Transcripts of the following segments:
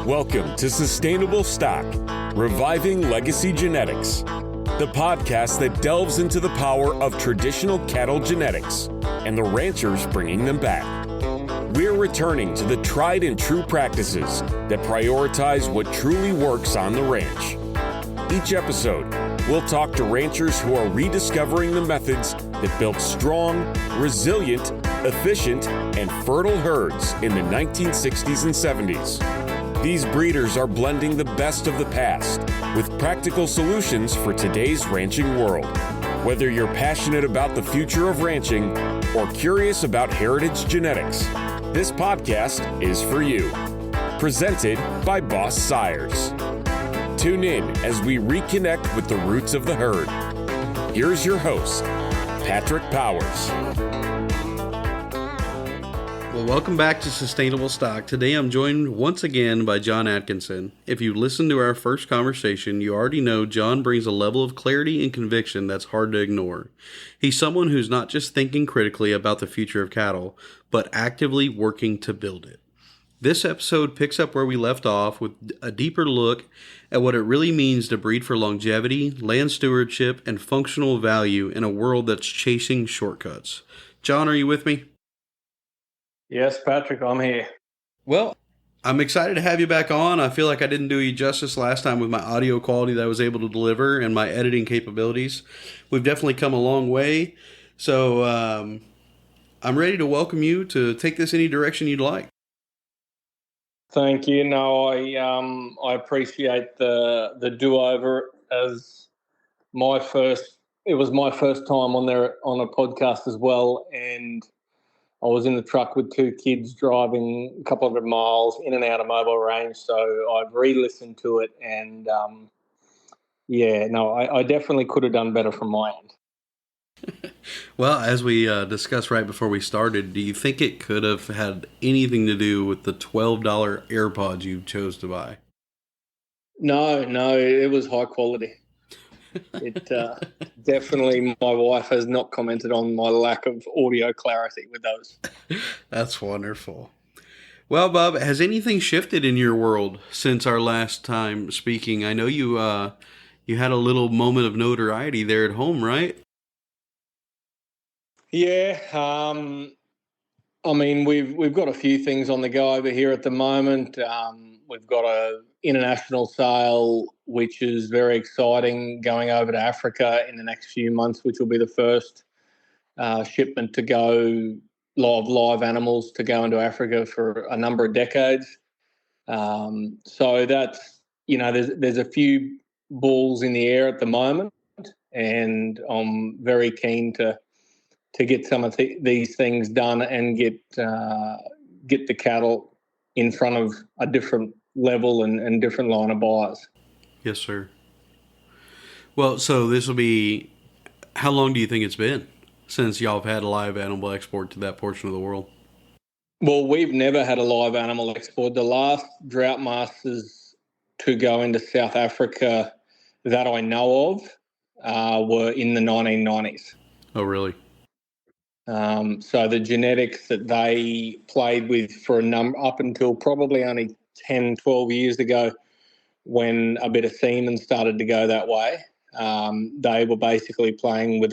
Welcome to Sustainable Stock, Reviving Legacy Genetics, the podcast that delves into the power of traditional cattle genetics and the ranchers bringing them back. We're returning to the tried and true practices that prioritize what truly works on the ranch. Each episode, we'll talk to ranchers who are rediscovering the methods that built strong, resilient, efficient, and fertile herds in the 1960s and 70s. These breeders are blending the best of the past with practical solutions for today's ranching world. Whether you're passionate about the future of ranching or curious about heritage genetics, this podcast is for you. Presented by Boss Sires. Tune in as we reconnect with the roots of the herd. Here's your host, Patrick Powers. Well, welcome back to Sustainable Stock. Today I'm joined once again by John Atkinson. If you listened to our first conversation, you already know John brings a level of clarity and conviction that's hard to ignore. He's someone who's not just thinking critically about the future of cattle, but actively working to build it. This episode picks up where we left off with a deeper look at what it really means to breed for longevity, land stewardship, and functional value in a world that's chasing shortcuts. John, are you with me? Yes, Patrick, I'm here. Well, I'm excited to have you back on. I feel like I didn't do you justice last time with my audio quality that I was able to deliver and my editing capabilities. We've definitely come a long way. So I'm ready to welcome you to take this any direction you'd like. Thank you. No, I appreciate the do-over as it was my first time on a podcast as well, and I was in the truck with two kids driving a couple hundred miles in and out of mobile range, so I've re-listened to it, and I definitely could have done better from my end. Well, as we discussed right before we started, do you think it could have had anything to do with the $12 AirPods you chose to buy? No, it was high quality. It definitely, my wife has not commented on my lack of audio clarity with those. That's wonderful. Well, Bob, has anything shifted in your world since our last time speaking? I know you had a little moment of notoriety there at home, right? Yeah, I mean, we've got a few things on the go over here at the moment. We've got a international sale, which is very exciting, going over to Africa in the next few months, which will be the first shipment to go live animals to go into Africa for a number of decades. So that's, there's a few balls in the air at the moment, and I'm very keen to get some of these things done and get the cattle in front of a different level and different line of buyers. Yes, sir. Well, so this will be, how long do you think it's been since y'all have had a live animal export to that portion of the world? Well, we've never had a live animal export. The last drought masters to go into South Africa that I know of were in the 1990s. Oh, really? So the genetics that they played with for up until probably only 10, 12 years ago, when a bit of semen started to go that way, they were basically playing with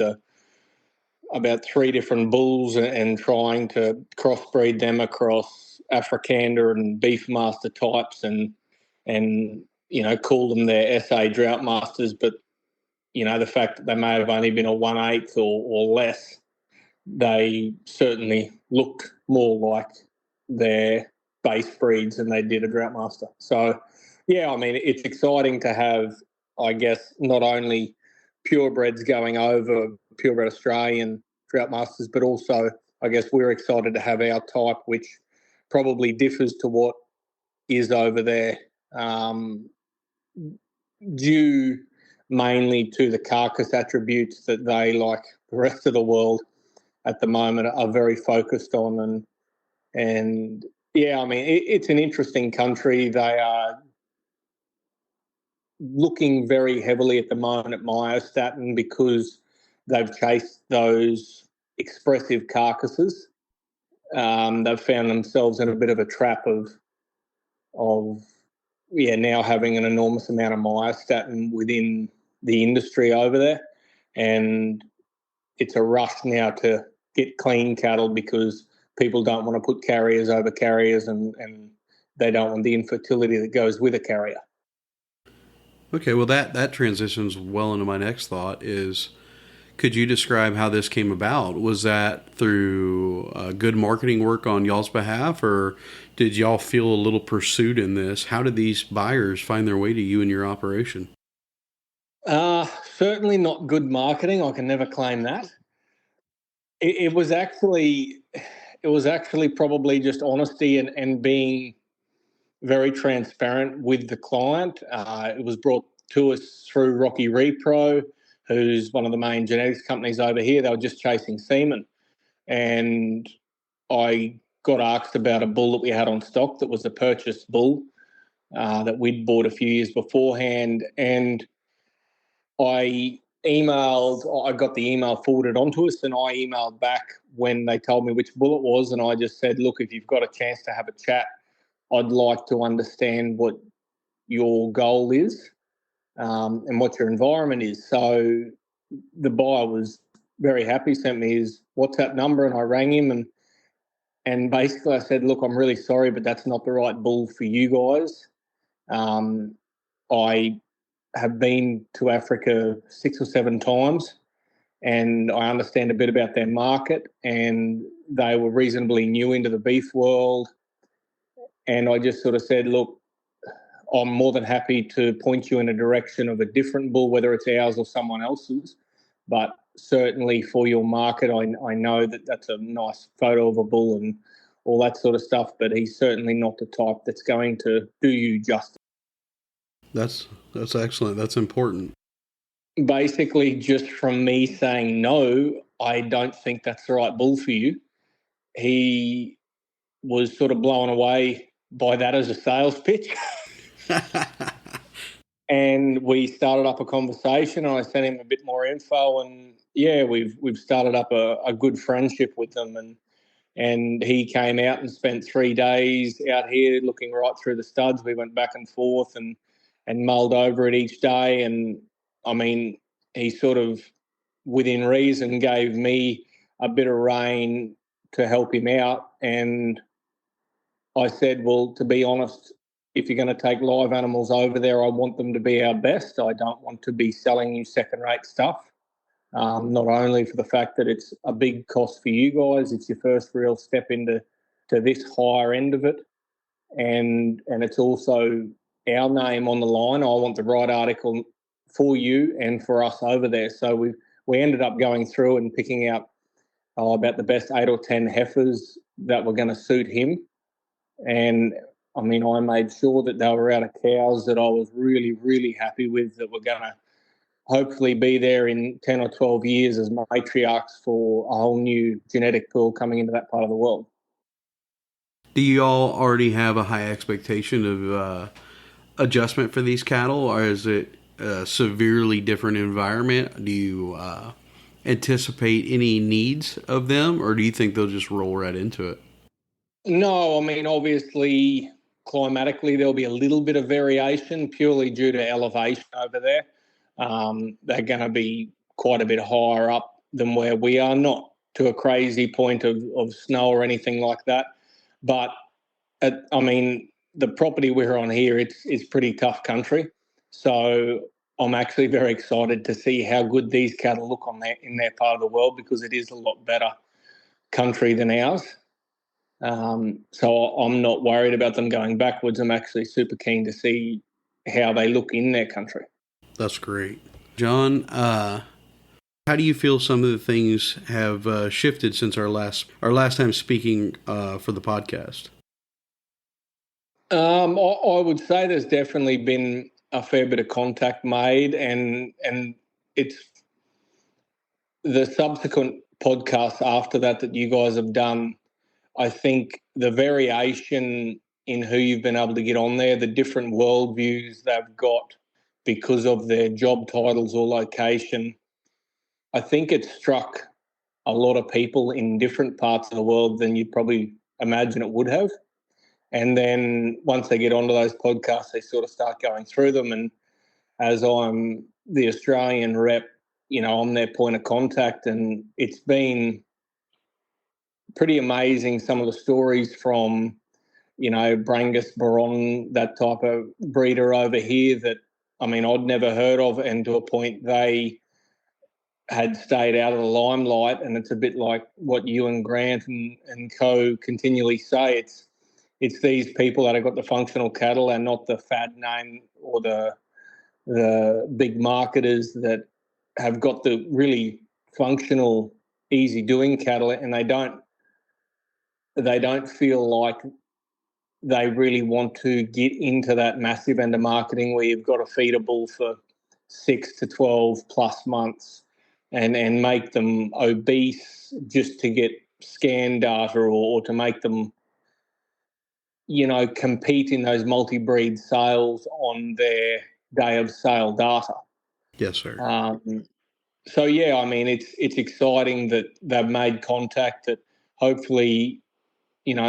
about 3 different bulls and trying to crossbreed them across Afrikaner and Beefmaster types and call them their SA drought masters. But, the fact that they may have only been a 1/8 or less, they certainly looked more like their base breeds than they did a drought master. So, yeah, I mean, it's exciting to have, I guess, not only purebreds going over, purebred Australian drought masters, but also, I guess, we're excited to have our type, which probably differs to what is over there, due mainly to the carcass attributes that they, like the rest of the world at the moment, are very focused on. And yeah, I mean, it's an interesting country. They are looking very heavily at the moment at myostatin because they've chased those expressive carcasses. They've found themselves in a bit of a trap of now having an enormous amount of myostatin within the industry over there. And it's a rush now to get clean cattle because people don't want to put carriers over carriers, and they don't want the infertility that goes with a carrier. Okay, well, that transitions well into my next thought is, could you describe how this came about? Was that through good marketing work on y'all's behalf, or did y'all feel a little pursuit in this? How did these buyers find their way to you and your operation? Certainly not good marketing. I can never claim that. It was actually probably just honesty and being very transparent with the client. It was brought to us through Rocky Repro, who's one of the main genetics companies over here. They were just chasing semen. And I got asked about a bull that we had on stock that was a purchased bull that we'd bought a few years beforehand. And I got the email forwarded onto us, and I emailed back when they told me which bull it was. And I just said, look, if you've got a chance to have a chat, I'd like to understand what your goal is and what your environment is. So the buyer was very happy, sent me his WhatsApp number, and I rang him and basically I said, look, I'm really sorry, but that's not the right bull for you guys. I have been to Africa 6 or 7 times, and I understand a bit about their market, and they were reasonably new into the beef world. And I just sort of said, look, I'm more than happy to point you in a direction of a different bull, whether it's ours or someone else's. But certainly for your market, I know that that's a nice photo of a bull and all that sort of stuff, but he's certainly not the type that's going to do you justice. That's excellent. That's important. Basically, just from me saying no, I don't think that's the right bull for you, he was sort of blown away by that as a sales pitch. And we started up a conversation, and I sent him a bit more info, and we've started up a good friendship with them. And he came out and spent 3 days out here looking right through the studs. We went back and forth and mulled over it each day. And I mean, he sort of, within reason, gave me a bit of rein to help him out. And I said, well, to be honest, if you're going to take live animals over there, I want them to be our best. I don't want to be selling you second-rate stuff. Not only for the fact that it's a big cost for you guys, it's your first real step into this higher end of it, and it's also our name on the line. I want the right article for you and for us over there. So we ended up going through and picking out about the best 8 or 10 heifers that were going to suit him. And I mean, I made sure that they were out of cows that I was really, really happy with, that were going to hopefully be there in 10 or 12 years as matriarchs for a whole new genetic pool coming into that part of the world. Do you all already have a high expectation of adjustment for these cattle, or is it a severely different environment? Do you anticipate any needs of them, or do you think they'll just roll right into it? No, I mean, obviously, climatically, there'll be a little bit of variation purely due to elevation over there. They're going to be quite a bit higher up than where we are, not to a crazy point of snow or anything like that. But, I mean, the property we're on here, it's pretty tough country. So I'm actually very excited to see how good these cattle look in their part of the world, because it is a lot better country than ours. So I'm not worried about them going backwards. I'm actually super keen to see how they look in their country. That's great. John, how do you feel some of the things have shifted since our last time speaking for the podcast? I would say there's definitely been a fair bit of contact made, and it's the subsequent podcasts after that you guys have done. I think the variation in who you've been able to get on there, the different worldviews they've got because of their job titles or location, I think it struck a lot of people in different parts of the world than you'd probably imagine it would have. And then once they get onto those podcasts, they sort of start going through them. And as I'm the Australian rep, I'm their point of contact. And it's been pretty amazing, some of the stories from, Brangus, Baron, that type of breeder over here that, I'd never heard of. And to a point, they had stayed out of the limelight. And it's a bit like what you and Grant and co continually say. It's these people that have got the functional cattle and not the fad name or the big marketers that have got the really functional, easy doing cattle, and they don't feel like they really want to get into that massive end of marketing where you've got to feed a bull for 6 to 12 plus months and make them obese just to get scan data or to make them, compete in those multi-breed sales on their day of sale data. Yes, sir. So yeah, it's exciting that they've made contact. That hopefully,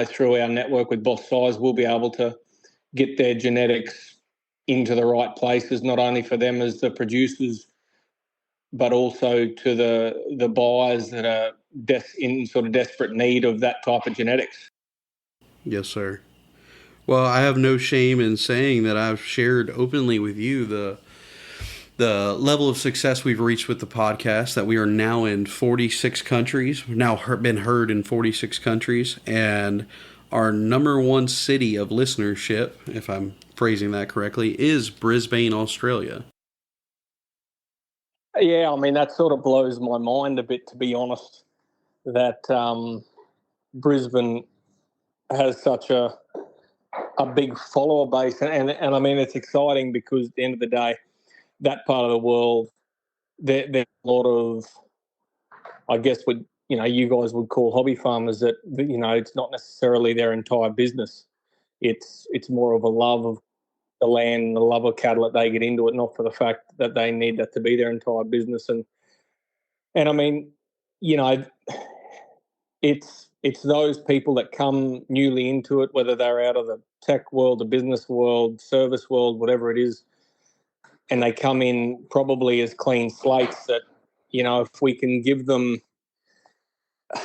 through our network with Boss Size, we'll be able to get their genetics into the right places, not only for them as the producers, but also to the buyers that are in sort of desperate need of that type of genetics. Yes, sir. Well, I have no shame in saying that I've shared openly with you the level of success we've reached with the podcast, that we are now in 46 countries. We've now been heard in 46 countries, and our number one city of listenership, if I'm phrasing that correctly, is Brisbane, Australia. Yeah, that sort of blows my mind a bit, to be honest, that Brisbane has such a big follower base. And it's exciting because at the end of the day, that part of the world, there's a lot of, I guess, what you guys would call hobby farmers that it's not necessarily their entire business. It's more of a love of the land, the love of cattle that they get into it, not for the fact that they need that to be their entire business. And it's those people that come newly into it, whether they're out of the tech world, the business world, service world, whatever it is, and they come in probably as clean slates, that, if we can give them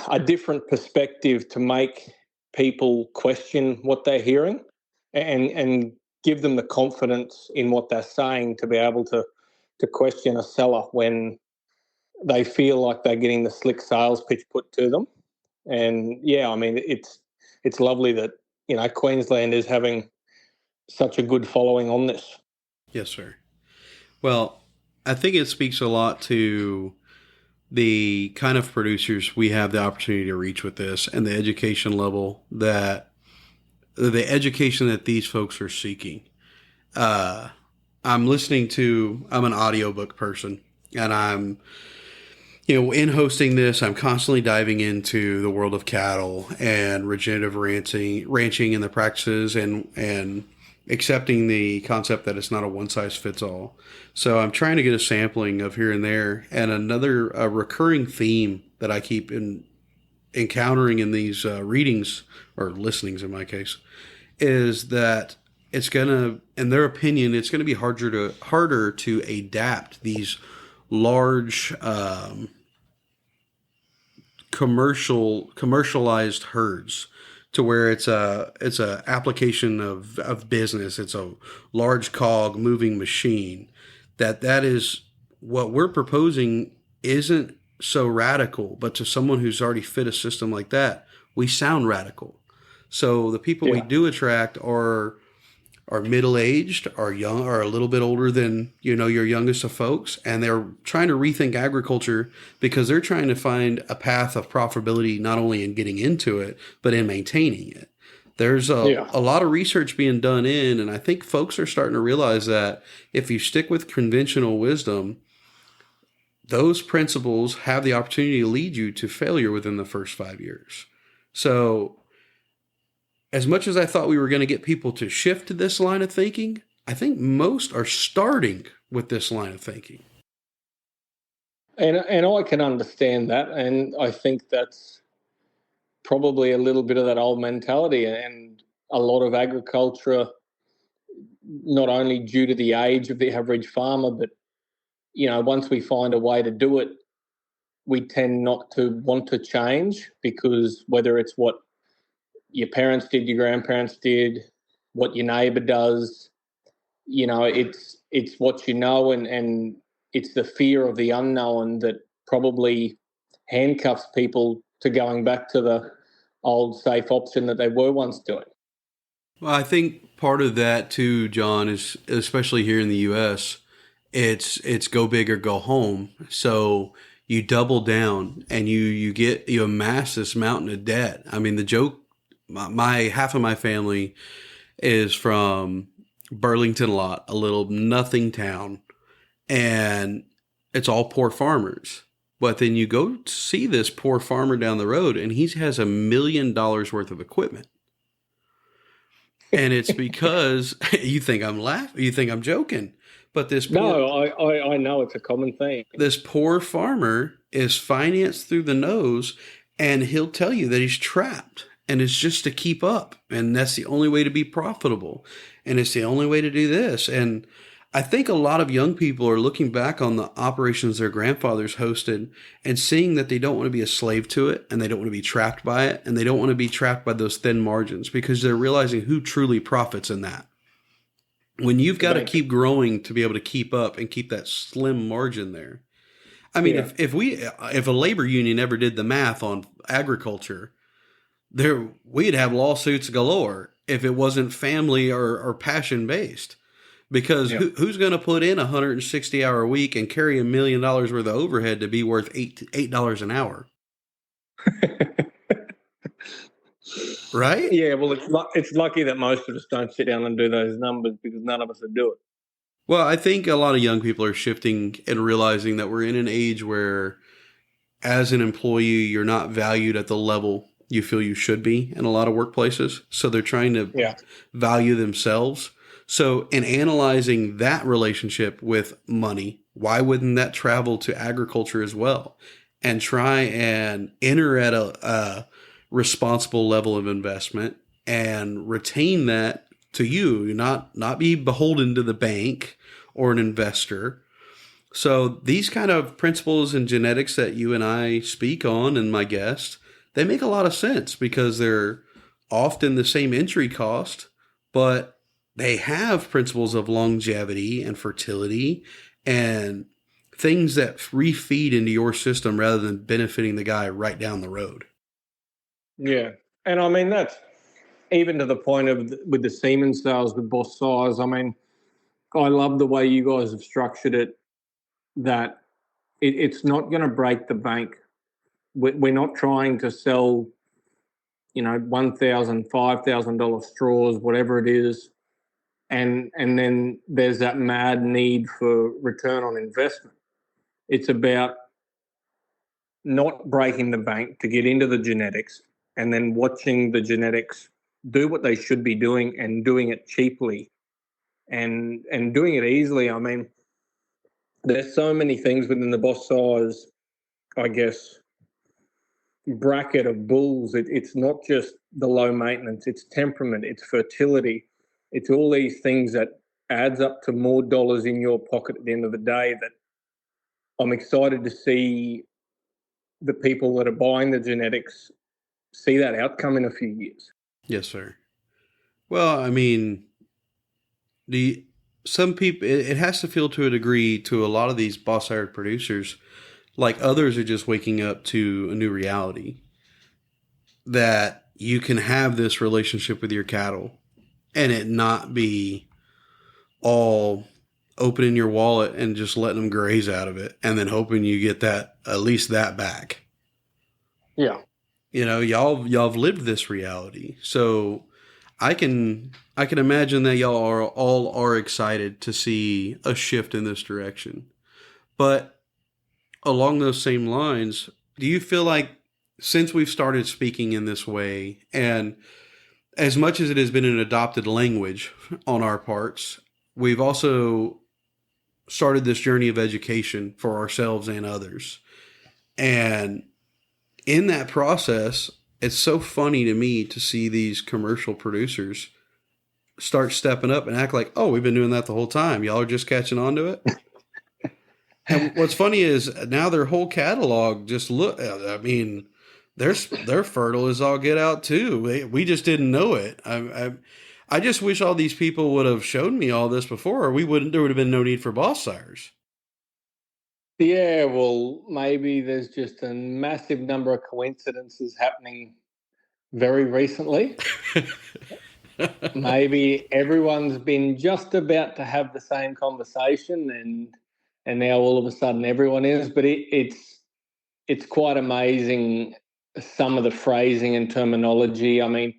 a different perspective to make people question what they're hearing and give them the confidence in what they're saying to be able to question a seller when they feel like they're getting the slick sales pitch put to them. And yeah, it's lovely that, Queensland is having such a good following on this. Yes, sir. Well, I think it speaks a lot to the kind of producers we have the opportunity to reach with this, and the education level that these folks are seeking. I'm an audiobook person, and I'm, in hosting this, I'm constantly diving into the world of cattle and regenerative ranching and the practices, and accepting the concept that it's not a one-size-fits-all. So I'm trying to get a sampling of here and there. And a recurring theme that I keep encountering in these readings, or listenings in my case, is that it's gonna, in their opinion, it's gonna be harder to adapt these large commercialized herds to where it's a application of business. It's a large cog moving machine. That is what we're proposing isn't so radical, but to someone who's already fit a system like that, we sound radical. So the people we do attract are middle-aged, are young, are a little bit older than, your youngest of folks, and they're trying to rethink agriculture because they're trying to find a path of profitability, not only in getting into it, but in maintaining it. There's a lot of research being done and I think folks are starting to realize that if you stick with conventional wisdom, those principles have the opportunity to lead you to failure within the first 5 years. So as much as I thought we were going to get people to shift to this line of thinking, I think most are starting with this line of thinking. And I can understand that. And I think that's probably a little bit of that old mentality. And a lot of agriculture, not only due to the age of the average farmer, but, once we find a way to do it, we tend not to want to change, because whether it's what your parents did, your grandparents did, what your neighbour does, it's what and it's the fear of the unknown that probably handcuffs people to going back to the old safe option that they were once doing. Well, I think part of that too, John, is especially here in the U.S., it's go big or go home. So you double down and you amass this mountain of debt. I mean, the joke, my half of my family is from Burlington Lot, a little nothing town, and it's all poor farmers. But then you go see this poor farmer down the road, and he has $1 million worth of equipment. And it's because you think I'm laughing, you think I'm joking, but I know it's a common thing. This poor farmer is financed through the nose, and he'll tell you that he's trapped, and it's just to keep up, and that's the only way to be profitable, and it's the only way to do this. And I think a lot of young people are looking back on the operations their grandfathers hosted and seeing that they don't want to be a slave to it, and they don't want to be trapped by it, and they don't want to be trapped by those thin margins, because they're realizing who truly profits in that. When you've got to keep growing to be able to keep up and keep that slim margin there. I mean, yeah. if a labor union ever did the math on agriculture, we'd have lawsuits galore if it wasn't family or passion based. Because who's going to put in a 160-hour week and carry $1 million worth of overhead to be worth $8 an hour? Right? Yeah, well, it's lucky that most of us don't sit down and do those numbers, because none of us would do it. Well, I think a lot of young people are shifting and realizing that we're in an age where, as an employee, you're not valued at the level you feel you should be in a lot of workplaces. So they're trying to value themselves. So in analyzing that relationship with money, why wouldn't that travel to agriculture as well, and try and enter at a responsible level of investment and retain that to you, not be beholden to the bank or an investor. So these kind of principles and genetics that you and I speak on, and my guest, they make a lot of sense, because they're often the same entry cost, but they have principles of longevity and fertility and things that refeed into your system rather than benefiting the guy right down the road. Yeah. And I mean, that's even to the point of with the semen sales with Boss Size. I mean, I love the way you guys have structured it, that it's not going to break the bank. We're not trying to sell, $1,000, $5,000 straws, whatever it is. And then there's that mad need for return on investment. It's about not breaking the bank to get into the genetics, and then watching the genetics do what they should be doing, and doing it cheaply and doing it easily. I mean, there's so many things within the Boss Size, I guess, bracket of bulls. It's not just the low maintenance, it's temperament, it's fertility. It's all these things that adds up to more dollars in your pocket at the end of the day, that I'm excited to see the people that are buying the genetics see that outcome in a few years. Yes, sir. Well, I mean, some people, it has to feel to a degree to a lot of these boss hired producers, like others are just waking up to a new reality, that you can have this relationship with your cattle and it not be all opening your wallet and just letting them graze out of it and then hoping you get that, at least that back. Yeah. Y'all have lived this reality. So I can imagine that y'all are excited to see a shift in this direction. But along those same lines, do you feel like, since we've started speaking in this way, and as much as it has been an adopted language on our parts, we've also started this journey of education for ourselves and others. And in that process, it's so funny to me to see these commercial producers start stepping up and act like, oh, we've been doing that the whole time. Y'all are just catching on to it. And what's funny is now their whole catalog just look. I mean, they're fertile as all get out too. We just didn't know it. I just wish all these people would have showed me all this before, or there would have been no need for boss sires. Yeah, well, maybe there's just a massive number of coincidences happening very recently. Maybe everyone's been just about to have the same conversation, and now all of a sudden everyone is. But it's quite amazing, some of the phrasing and terminology. I mean,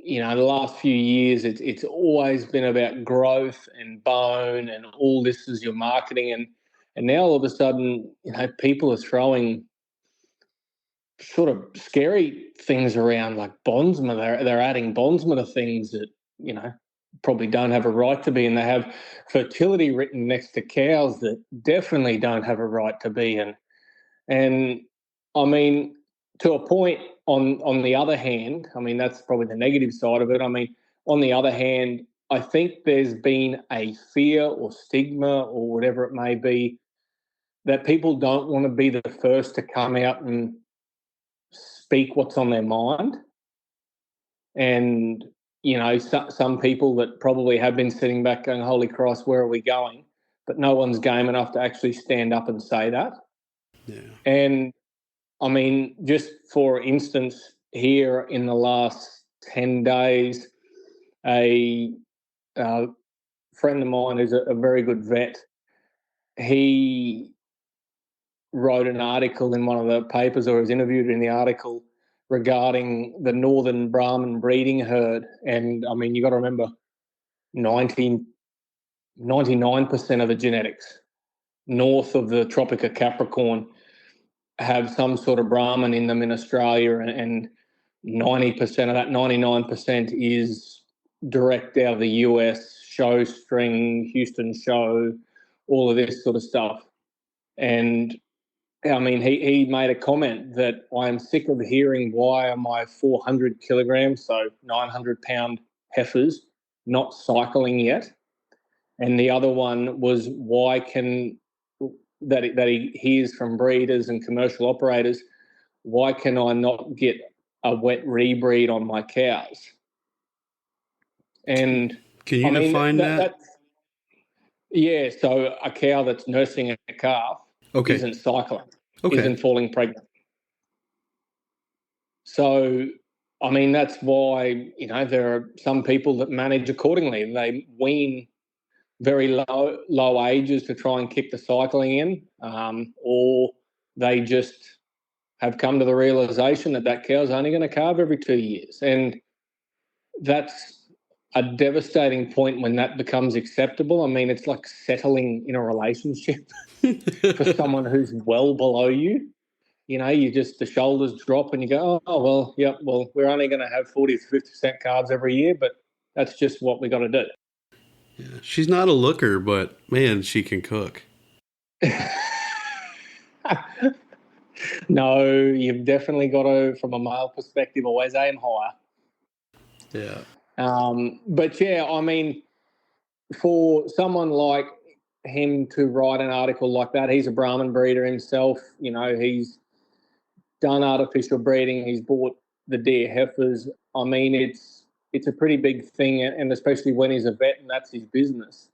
the last few years, it's always been about growth and bone, and all this is your marketing, and now all of a sudden, people are throwing sort of scary things around like bondsman. They're adding bondsman to things that probably don't have a right to be, and they have fertility written next to cows that definitely don't have a right to be. And I mean, to a point. On the other hand, I mean, that's probably the negative side of it. I mean, on the other hand, I think there's been a fear or stigma or whatever it may be that people don't want to be the first to come out and speak what's on their mind. And, some people that probably have been sitting back going, holy Christ, where are we going? But no one's game enough to actually stand up and say that. Yeah. And I mean, just for instance, here in the last 10 days, a friend of mine who's a very good vet, he wrote an article in one of the papers, or was interviewed in the article, regarding the northern Brahman breeding herd. And I mean, you got to remember, 99% of the genetics north of the Tropic of Capricorn have some sort of Brahman in them in Australia, and 90% of that, 99% is direct out of the US, show string, Houston show, all of this sort of stuff. And I mean, he made a comment that I am sick of hearing why are my 400 kilograms, so 900-pound heifers, not cycling yet. And the other one was why that he hears from breeders and commercial operators, why can I not get a wet rebreed on my cows? And can you define that? Yeah, so a cow that's nursing a calf isn't cycling, isn't falling pregnant. So, I mean, that's why, there are some people that manage accordingly. They wean very low ages to try and kick the cycling in, or they just have come to the realization that cow's only going to calve every 2 years. And that's a devastating point when that becomes acceptable. I mean, it's like settling in a relationship for someone who's well below you. You just, the shoulders drop and you go, oh, well, yep, well, we're only going to have 40 to 50% calves every year, but that's just what we got to do. Yeah, she's not a looker, but man, she can cook. No, you've definitely got to, from a male perspective, always aim higher. Yeah. But yeah, I mean, for someone like him to write an article like that, he's a Brahman breeder himself. He's done artificial breeding. He's bought the deer heifers. I mean, it's a pretty big thing, and especially when he's a vet and that's his business.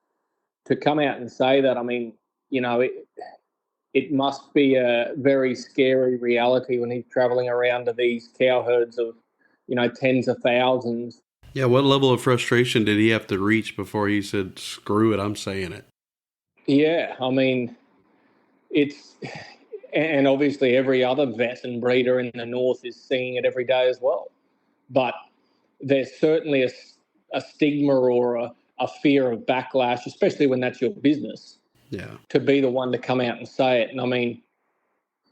To come out and say that, I mean, it must be a very scary reality when he's traveling around to these cow herds of, tens of thousands. Yeah, what level of frustration did he have to reach before he said, screw it, I'm saying it? Yeah, I mean, and obviously every other vet and breeder in the north is seeing it every day as well. But there's certainly a stigma or a fear of backlash, especially when that's your business. Yeah. To be the one to come out and say it. And I mean,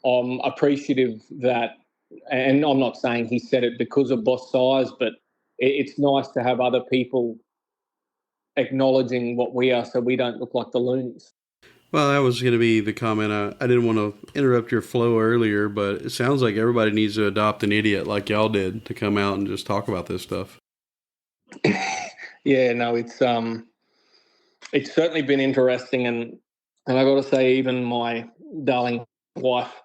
I'm appreciative that, and I'm not saying he said it because of boss size, but it's nice to have other people acknowledging what we are so we don't look like the loonies. Well, that was going to be the comment. I didn't want to interrupt your flow earlier, but it sounds like everybody needs to adopt an idiot like y'all did to come out and just talk about this stuff. Yeah, no, it's certainly been interesting, and I got to say, even my darling wife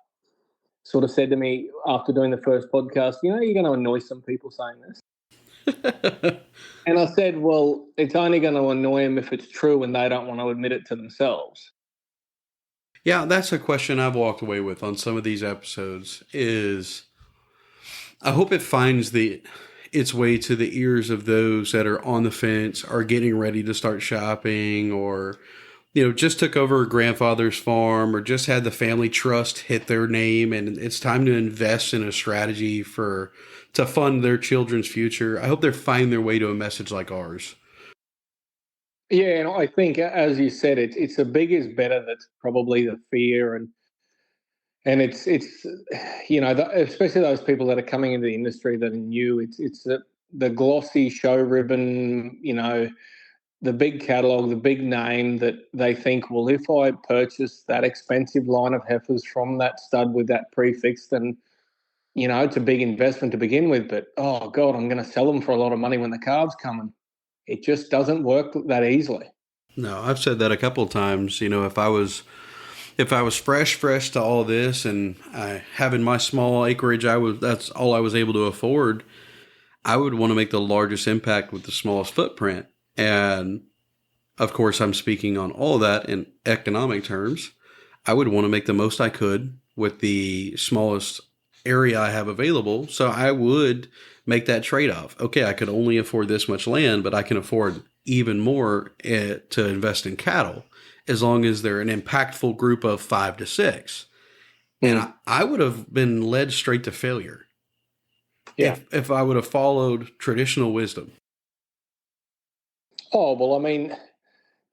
sort of said to me after doing the first podcast, you're going to annoy some people saying this. And I said, well, it's only going to annoy them if it's true and they don't want to admit it to themselves. Yeah, that's a question I've walked away with on some of these episodes is I hope it finds its way to the ears of those that are on the fence, are getting ready to start shopping, or just took over a grandfather's farm, or just had the family trust hit their name and it's time to invest in a strategy to fund their children's future. I hope they're finding their way to a message like ours. Yeah, and I think, as you said, it's the big is better. That's probably the fear, and it's especially those people that are coming into the industry that are new. It's the glossy show ribbon, the big catalog, the big name that they think, well, if I purchase that expensive line of heifers from that stud with that prefix, then it's a big investment to begin with. But oh God, I'm going to sell them for a lot of money when the calves come in. It just doesn't work that easily. No, I've said that a couple of times. If I was fresh to all this and having my small acreage, that's all I was able to afford. I would want to make the largest impact with the smallest footprint. And of course, I'm speaking on all of that in economic terms. I would want to make the most I could with the smallest area I have available. So I would make that trade-off. Okay, I could only afford this much land, but I can afford even more to invest in cattle as long as they're an impactful group of 5 to 6. And I would have been led straight to failure if I would have followed traditional wisdom. Oh, well, I mean,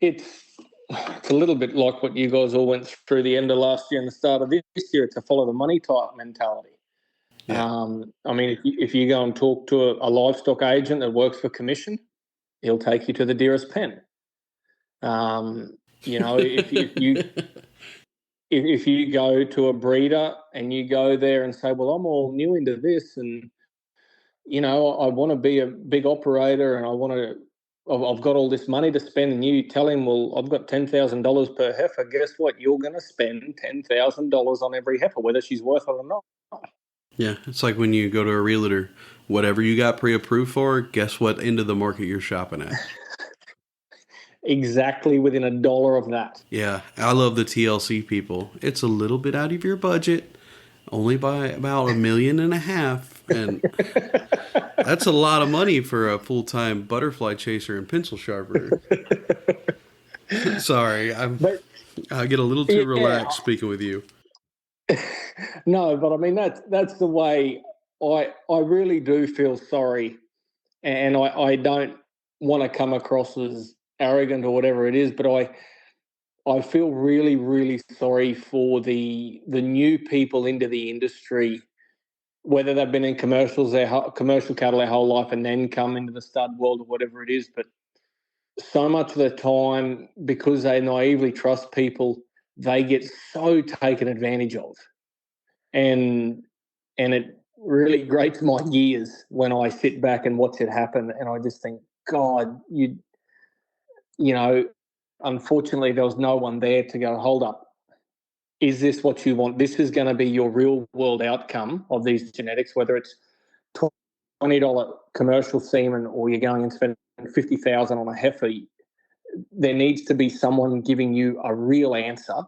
it's a little bit like what you guys all went through the end of last year and the start of this year. It's a follow the money type mentality. Yeah. I mean, if you go and talk to a livestock agent that works for commission, he'll take you to the dearest pen. If you go to a breeder and you go there and say, well, I'm all new into this, and I want to be a big operator, and I've got all this money to spend, and you tell him, well, I've got $10,000 per heifer. Guess what? You're going to spend $10,000 on every heifer, whether she's worth it or not. Yeah, it's like when you go to a realtor, whatever you got pre-approved for, guess what end of the market you're shopping at? Exactly within $1 of that. Yeah, I love the TLC people. It's a little bit out of your budget, only by about $1.5 million, and that's a lot of money for a full-time butterfly chaser and pencil sharpener. Sorry, I get a little too relaxed speaking with you. No, but I mean that's the way I really do feel sorry, and I don't want to come across as arrogant or whatever it is, but I feel really, really sorry for the new people into the industry, whether they've been in commercial cattle their whole life and then come into the stud world or whatever it is. But so much of the time, because they naively trust people, they get so taken advantage of. And it really grates my gears when I sit back and watch it happen, and I just think, God, unfortunately there was no one there to go, hold up, is this what you want? This is going to be your real world outcome of these genetics, whether it's $20 commercial semen or you're going and spending $50,000 on a heifer. There needs to be someone giving you a real answer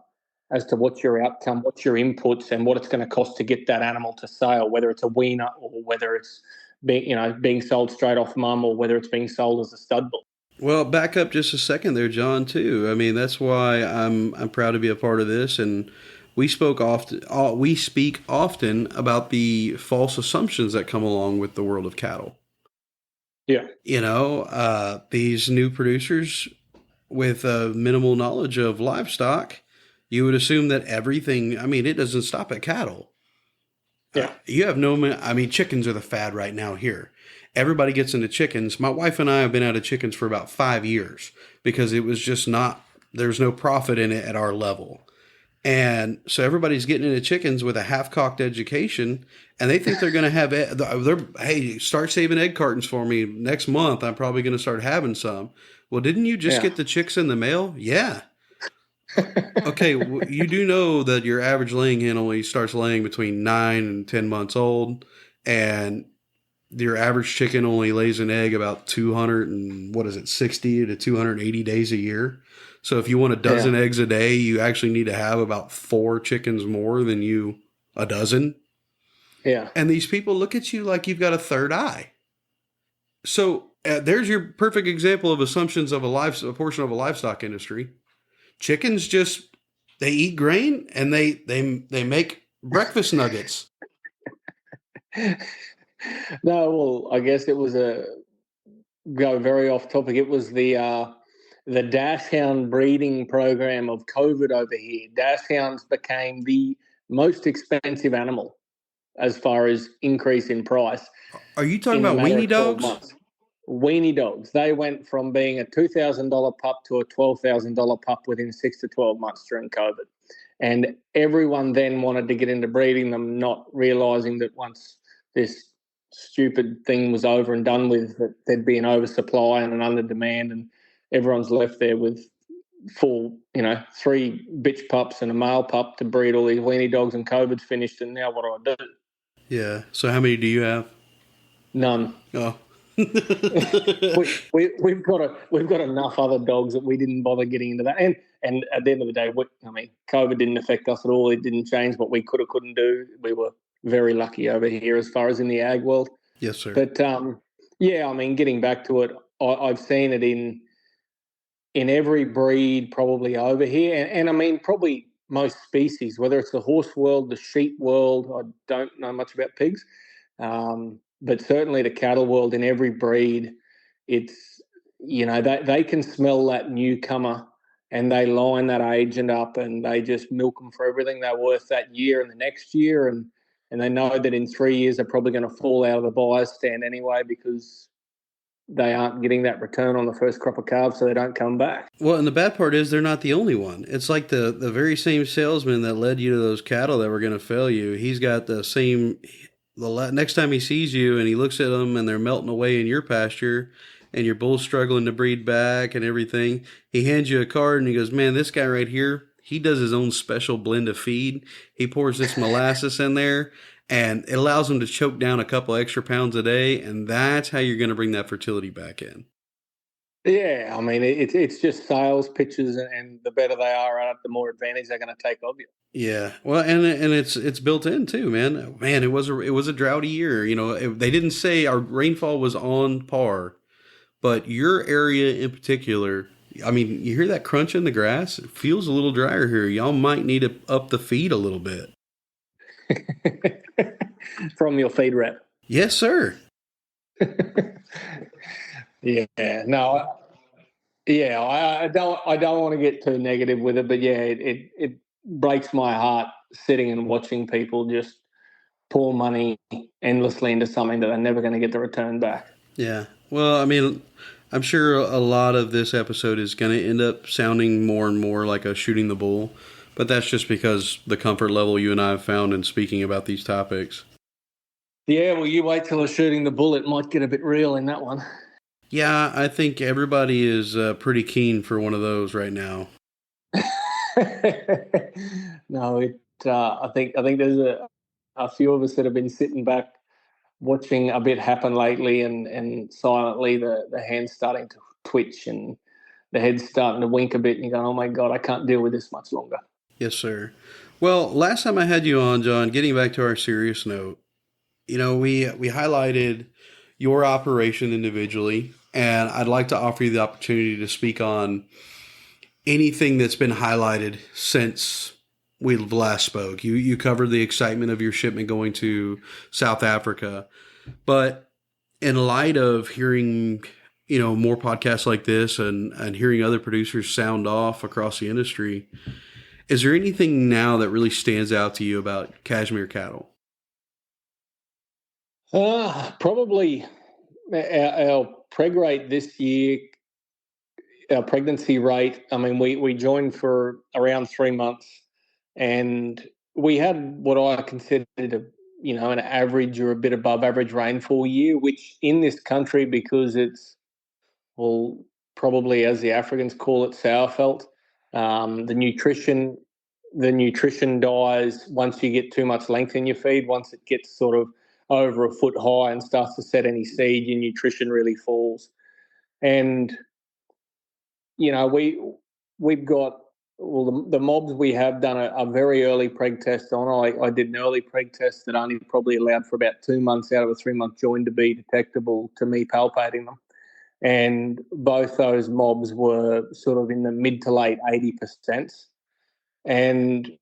as to what's your outcome, what's your inputs, and what it's going to cost to get that animal to sale, whether it's a weaner or whether it's being sold straight off mum or whether it's being sold as a stud bull. Well, back up just a second there, John, too. I mean, that's why I'm proud to be a part of this, and we speak often about the false assumptions that come along with the world of cattle. Yeah. These new producers with minimal knowledge of livestock, you would assume that everything, it doesn't stop at cattle. Yeah. Chickens are the fad right now here. Everybody gets into chickens. My wife and I have been out of chickens for about 5 years because it was just not there's no profit in it at our level. And so everybody's getting into chickens with a half-cocked education, and they think they're going to have, hey, start saving egg cartons for me next month. I'm probably going to start having some. Well, didn't you just get the chicks in the mail? Yeah. Okay, you do know that your average laying hen only starts laying between 9 and 10 months old, and your average chicken only lays an egg about 200 and 60 to 280 days a year. So if you want a dozen eggs a day, you actually need to have about 4 chickens more than a dozen. Yeah. And these people look at you like you've got a third eye. So there's your perfect example of assumptions of a portion of a livestock industry. Chickens they eat grain and they make breakfast nuggets. No, well, I guess it was go very off topic. It was the dashhound breeding program of COVID over here. Dashhounds became the most expensive animal as far as increase in price. Are you talking about weenie dogs? Months. Weenie dogs. They went from being a $2,000 pup to a $12,000 pup within 6 to 12 months during COVID. And everyone then wanted to get into breeding them, not realizing that once this stupid thing was over and done with, that there'd be an oversupply and an under demand, and everyone's left there with 3 bitch pups and a male pup to breed all these weenie dogs, and COVID's finished, and now what do I do? Yeah. So how many do you have? None. Oh. we've got enough other dogs that we didn't bother getting into that. And at the end of the day, COVID didn't affect us at all. It didn't change what we couldn't do. We were very lucky over here as far as in the ag world. Yes, sir. But getting back to it, I've seen it in every breed probably over here, and I mean probably most species, whether it's the horse world, the sheep world. I don't know much about pigs. But certainly the cattle world, in every breed, it's, they can smell that newcomer and they line that agent up and they just milk them for everything they're worth that year and the next year. And they know that in 3 years they're probably going to fall out of the buyer's stand anyway because they aren't getting that return on the first crop of calves, so they don't come back. Well, and the bad part is they're not the only one. It's like the very same salesman that led you to those cattle that were going to fail you. He's got the same... The next time he sees you and he looks at them and they're melting away in your pasture and your bull's struggling to breed back and everything, he hands you a card and he goes, man, this guy right here, he does his own special blend of feed. He pours this molasses in there and it allows him to choke down a couple extra pounds a day. And that's how you're going to bring that fertility back in. Yeah, I mean, it's just sales pitches, and the better they are at it, the more advantage they're going to take of you. Yeah, well, and it's built in too, man. Man, it was a droughty year. They didn't say our rainfall was on par, but your area in particular. I mean, you hear that crunch in the grass? It feels a little drier here. Y'all might need to up the feed a little bit. From your feed rep. Yes, sir. Yeah, no, I don't want to get too negative with it, but yeah, it breaks my heart sitting and watching people just pour money endlessly into something that they're never going to get the return back. Yeah, well, I mean, I'm sure a lot of this episode is going to end up sounding more and more like a shooting the bull, but that's just because the comfort level you and I have found in speaking about these topics. Yeah, well, you wait till a shooting the bull; it might get a bit real in that one. Yeah, I think everybody is pretty keen for one of those right now. No, I think there's a few of us that have been sitting back watching a bit happen lately, and silently the hand's starting to twitch and the head's starting to wink a bit, and you're going, oh my God, I can't deal with this much longer. Yes, sir. Well, last time I had you on, John, getting back to our serious note, we highlighted your operation individually, and I'd like to offer you the opportunity to speak on anything that's been highlighted since we last spoke. You covered the excitement of your shipment going to South Africa, but in light of hearing, more podcasts like this and hearing other producers sound off across the industry, is there anything now that really stands out to you about cashmere cattle? Probably our preg rate this year our pregnancy rate, I mean, we joined for around 3 months, and we had what I considered an average or a bit above average rainfall year, which in this country, because it's, well, probably as the Africans call it, sourfelt, the nutrition dies once you get too much length in your feed. Once it gets sort of over a foot high and starts to set any seed, your nutrition really falls. And we've got, well, the mobs we have done a very early preg test on. I did an early preg test that only probably allowed for about 2 months out of a 3-month join to be detectable to me palpating them. And both those mobs were sort of in the mid to late 80%. And,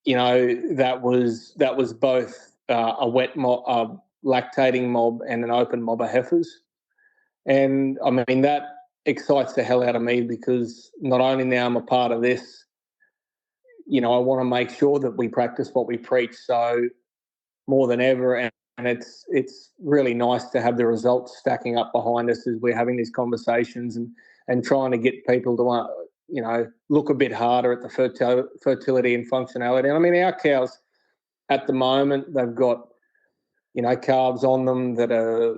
that was both a wet mob, a lactating mob, and an open mob of heifers. And I mean, that excites the hell out of me, because not only now I'm a part of this, I want to make sure that we practice what we preach. So more than ever, and it's really nice to have the results stacking up behind us as we're having these conversations and trying to get people to look a bit harder at the fertility and functionality. And I mean, our cows at the moment, they've got calves on them that are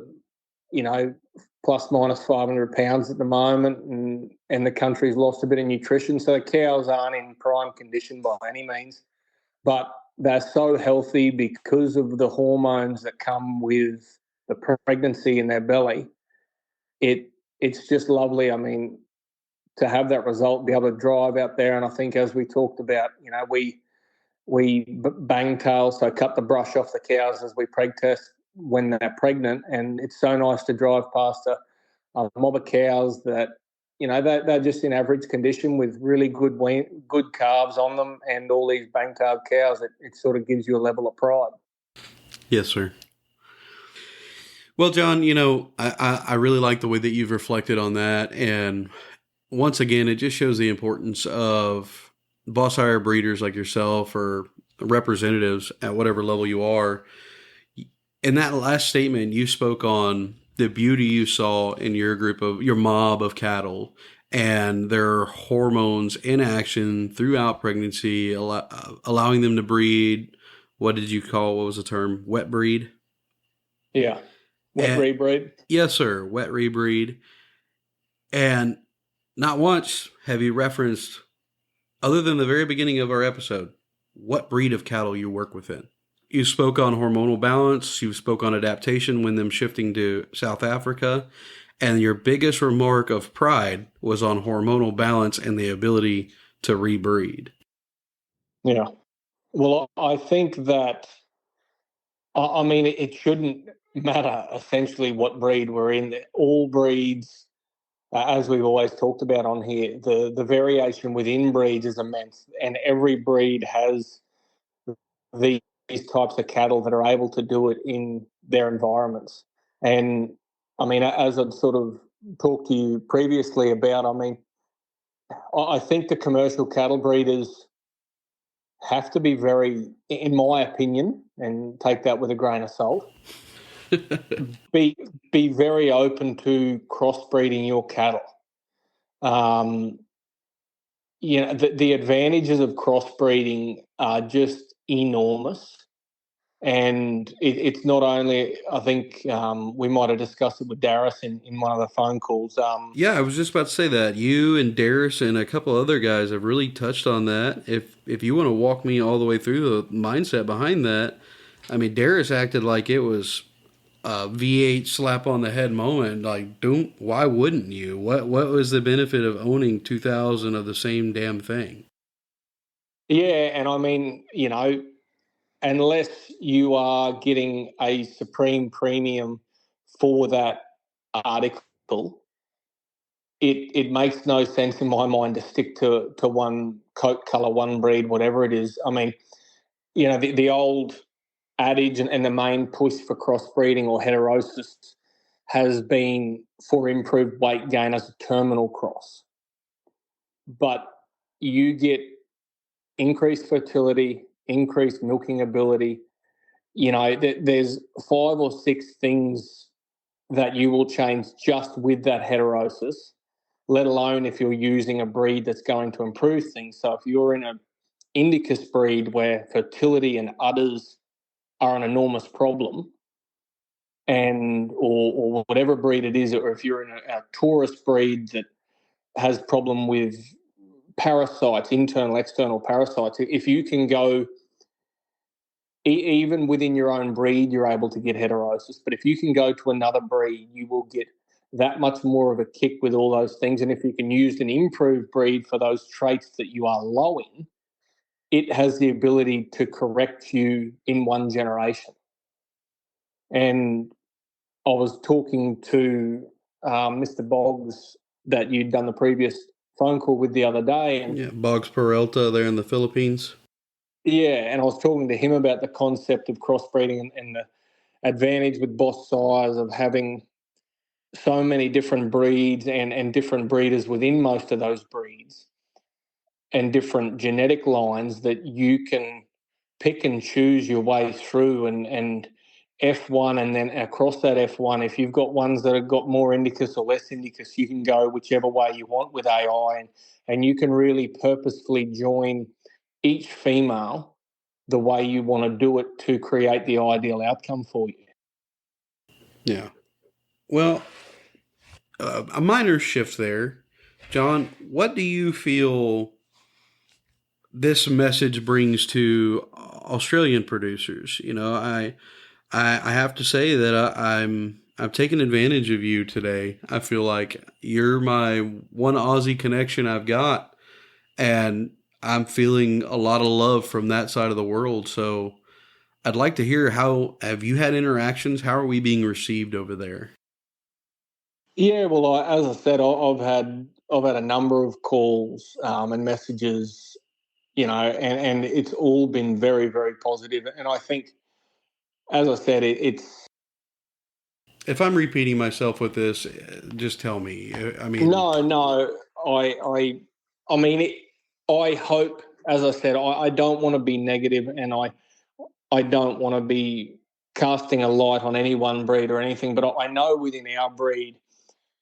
plus minus 500 pounds at the moment, and the country's lost a bit of nutrition. So the cows aren't in prime condition by any means, but they're so healthy because of the hormones that come with the pregnancy in their belly. It's just lovely. I mean, to have that result, be able to drive out there. And I think, as we talked about, we bang tail, so cut the brush off the cows as we preg test when they're pregnant. And it's so nice to drive past a mob of cows that, they're just in average condition with really good calves on them, and all these bang-tailed cows. It sort of gives you a level of pride. Yes, sir. Well, John, I really like the way that you've reflected on that. And once again, it just shows the importance of boss hire breeders like yourself, or representatives at whatever level you are. In that last statement, you spoke on the beauty you saw in your mob of cattle, and their hormones in action throughout pregnancy, allowing them to breed. What was the term? Wet breed? Yeah. Wet rebreed? Yes, sir. Wet rebreed. And not once have you referenced, other than the very beginning of our episode, what breed of cattle you work within. You spoke on hormonal balance. You spoke on adaptation when them shifting to South Africa. And your biggest remark of pride was on hormonal balance and the ability to rebreed. Yeah. Well, I think that, I mean, it shouldn't matter essentially what breed we're in. All breeds, as we've always talked about on here, the variation within breeds is immense. And every breed has these types of cattle that are able to do it in their environments. And I mean, as I've sort of talked to you previously about, I mean, I think the commercial cattle breeders have to be very, in my opinion, and take that with a grain of salt, be very open to crossbreeding your cattle. The advantages of crossbreeding are just enormous. And it's not only, I think we might have discussed it with Darius in one of the phone calls. Yeah, I was just about to say that. You and Darius and a couple other guys have really touched on that. If you want to walk me all the way through the mindset behind that, I mean, Darius acted like it was a V8 slap on the head moment. Like, why wouldn't you? What was the benefit of owning 2,000 of the same damn thing? Yeah, and I mean, unless you are getting a supreme premium for that article, it makes no sense in my mind to stick to one coat colour, one breed, whatever it is. I mean, the old adage and the main push for crossbreeding or heterosis has been for improved weight gain as a terminal cross. But you get increased fertility, increased milking ability. There's 5 or 6 things that you will change just with that heterosis let alone if you're using a breed that's going to improve things. So if you're in a Indicus breed where fertility and udders are an enormous problem, and or whatever breed it is, or if you're in a Taurus breed that has problem with parasites, internal, external parasites, if you can go even within your own breed, you're able to get heterosis. But if you can go to another breed, you will get that much more of a kick with all those things. And if you can use an improved breed for those traits that you are low in, it has the ability to correct you in one generation. And I was talking to Mr. Boggs that you'd done the previous phone call with the other day. And Yeah, Boggs Peralta there in the Philippines. yeah, and I was talking to him about the concept of crossbreeding and the advantage with boss size of having so many different breeds and different breeders within most of those breeds and different genetic lines that you can pick and choose your way through and F1, and then across that F1, if you've got ones that have got more indicus or less indicus, you can go whichever way you want with AI, and you can really purposefully join each female the way you want to do it to create the ideal outcome for you. Yeah. Well, a minor shift there. John, what do you feel this message brings to Australian producers? You know, I have to say that I've taken advantage of you today. I feel like you're my one Aussie connection I've got, and I'm feeling a lot of love from that side of the world. So I'd like to hear, how have you had interactions? How are we being received over there? Yeah, well, as I said, I've had a number of calls and messages, and it's all been very, very positive. And I think, as I said, it's If I'm repeating myself with this, just tell me. I mean, no. I mean, I hope, as I said, I don't want to be negative, and I don't want to be casting a light on any one breed or anything. But I know within our breed,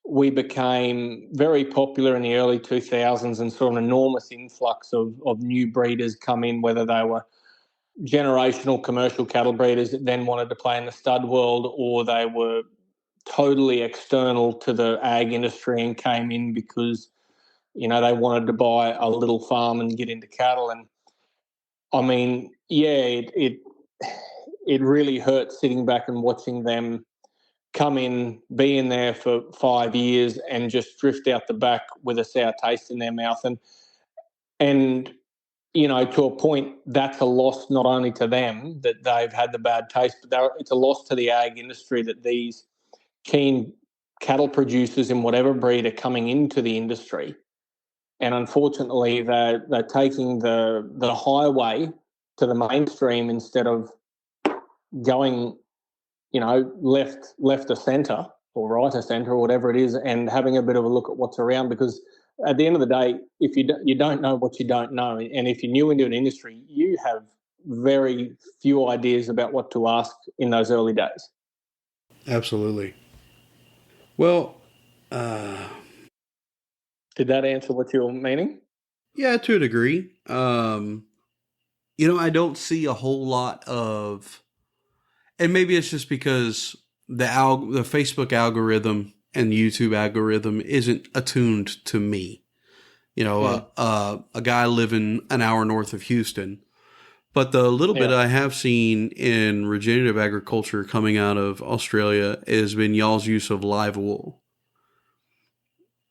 we became very popular in the early 2000s and saw an enormous influx of new breeders come in, whether they were generational commercial cattle breeders that then wanted to play in the stud world, or they were totally external to the ag industry and came in because, they wanted to buy a little farm and get into cattle. And I mean, yeah, it really hurts sitting back and watching them come in, be in there for 5 years, and just drift out the back with a sour taste in their mouth. And to a point, that's a loss not only to them that they've had the bad taste, but it's a loss to the ag industry that these keen cattle producers in whatever breed are coming into the industry. And unfortunately, they're taking the highway to the mainstream instead of going, left of centre or right of centre or whatever it is, and having a bit of a look at what's around. Because at the end of the day, if you don't know what you don't know, and if you're new into an industry, you have very few ideas about what to ask in those early days. absolutely. Well, Did that answer what you were meaning? yeah, to a degree. I don't see a whole lot of, and maybe it's just because the Facebook algorithm and the YouTube algorithm isn't attuned to me. A guy living an hour north of Houston. But the little bit Yeah. I have seen in regenerative agriculture coming out of Australia has been y'all's use of live wool.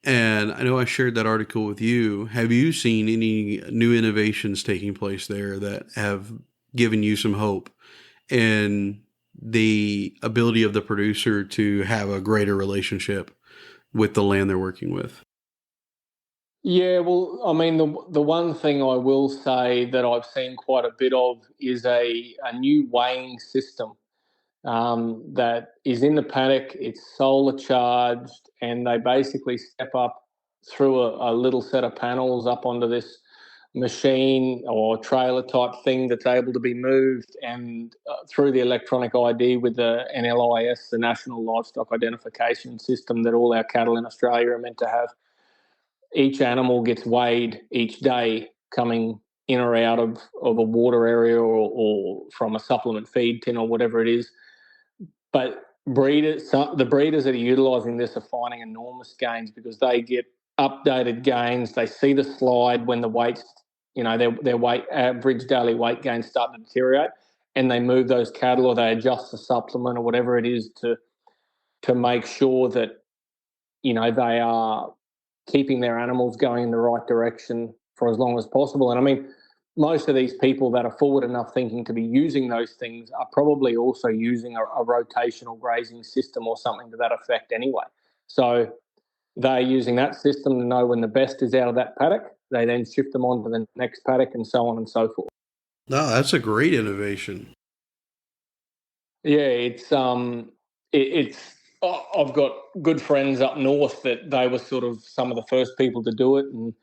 And I know I shared that article with you. Have you seen any new innovations taking place there that have given you some hope in the ability of the producer to have a greater relationship with the land they're working with? Yeah, well, I mean, the one thing I will say that I've seen quite a bit of is a new weighing system that is in the paddock. It's solar charged, and they basically step up through a little set of panels up onto this machine or trailer type thing that's able to be moved, and through the electronic ID with the NLIS, the National Livestock Identification System that all our cattle in Australia are meant to have. each animal gets weighed each day coming in or out of a water area or from a supplement feed tin or whatever it is. But the breeders that are utilising this are finding enormous gains because they get updated gains. They see the slide when the weights, their weight average daily weight gains start to deteriorate, and they move those cattle or they adjust the supplement or whatever it is to make sure that they are keeping their animals going in the right direction for as long as possible. And I mean, most of these people that are forward enough thinking to be using those things are probably also using a rotational grazing system or something to that effect anyway. So they're using that system to know when the best is out of that paddock. They then shift them on to the next paddock and so on and so forth. No, that's a great innovation. Yeah, it's I've got good friends up north that they were sort of some of the first people to do it, and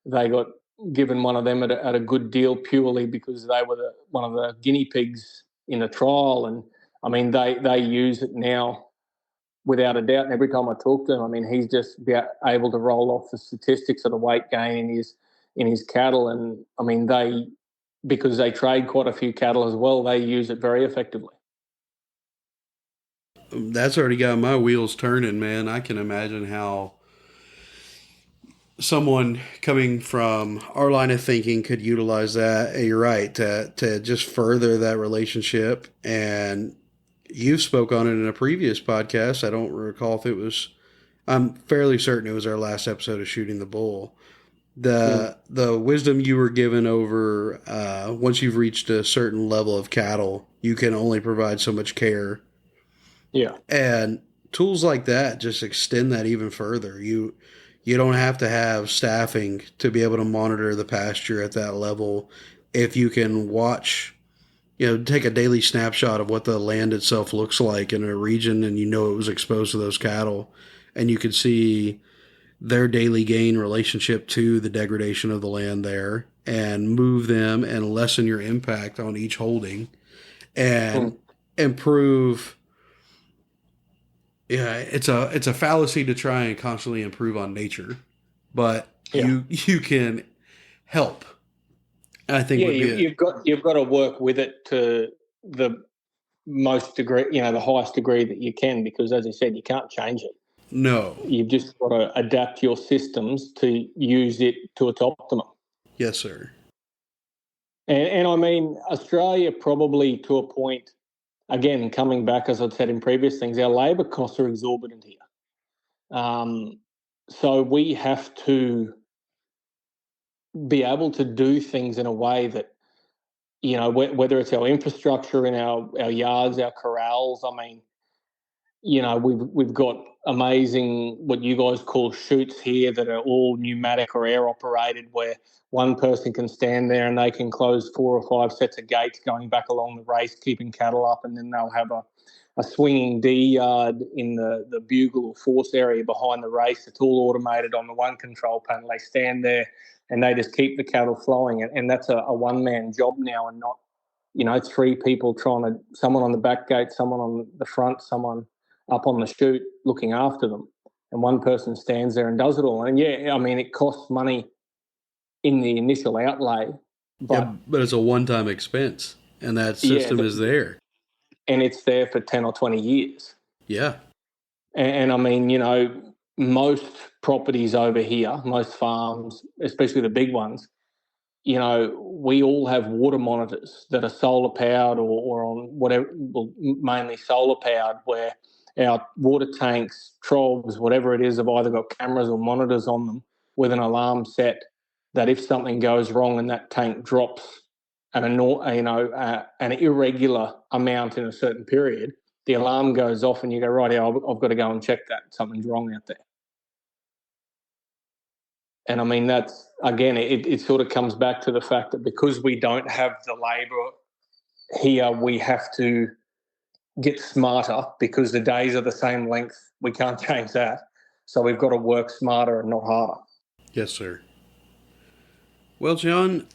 they got given one of them at a good deal purely because they were one of the guinea pigs in the trial. And I mean, they use it now without a doubt. And every time I talk to him, I mean, he's just able to roll off the statistics of the weight gain in his cattle. And I mean, because they trade quite a few cattle as well, they use it very effectively. That's already got my wheels turning, man. I can imagine how someone coming from our line of thinking could utilize that. You're right, to just further that relationship. And you spoke on it in a previous podcast. I don't recall if it was, I'm fairly certain it was our last episode of Shooting the Bull. The wisdom you were given over once you've reached a certain level of cattle, you can only provide so much care. Yeah. And tools like that just extend that even further. You don't have to have staffing to be able to monitor the pasture at that level. If you can watch, take a daily snapshot of what the land itself looks like in a region, and it was exposed to those cattle, and you can see their daily gain relationship to the degradation of the land there, and move them and lessen your impact on each holding and improve. Yeah, it's a fallacy to try and constantly improve on nature, but you can help. I think you've got to work with it to the most degree, the highest degree that you can, because as I said, you can't change it. No, you've just got to adapt your systems to use it to its optimum. Yes, sir. And I mean, Australia probably to a point. Again, coming back, as I've said in previous things, our labour costs are exorbitant here. So we have to be able to do things in a way that, whether it's our infrastructure in our yards, our corrals. I mean, we've got amazing what you guys call chutes here that are all pneumatic or air operated, where one person can stand there and they can close 4 or 5 sets of gates going back along the race, keeping cattle up, and then they'll have a swinging D yard in the bugle or force area behind the race. It's all automated on the one control panel. They stand there and they just keep the cattle flowing, and that's a one-man job now, and not 3 people someone on the back gate, someone on the front, someone up on the chute looking after them, and one person stands there and does it all. And I mean, it costs money in the initial outlay, but it's a one-time expense, and that system is there, and it's there for 10 or 20 years. Yeah. And I mean, most properties over here, most farms, especially the big ones, we all have water monitors that are solar powered or on whatever, well, mainly solar powered, where our water tanks, troughs, whatever it is, have either got cameras or monitors on them with an alarm set that if something goes wrong and that tank drops an irregular amount in a certain period, the alarm goes off and you go, right, I've got to go and check that. Something's wrong out there. And I mean, that's, again, it sort of comes back to the fact that because we don't have the labour here, we have to get smarter because the days are the same length. We can't change that. So we've got to work smarter and not harder. Yes, sir. Well, John,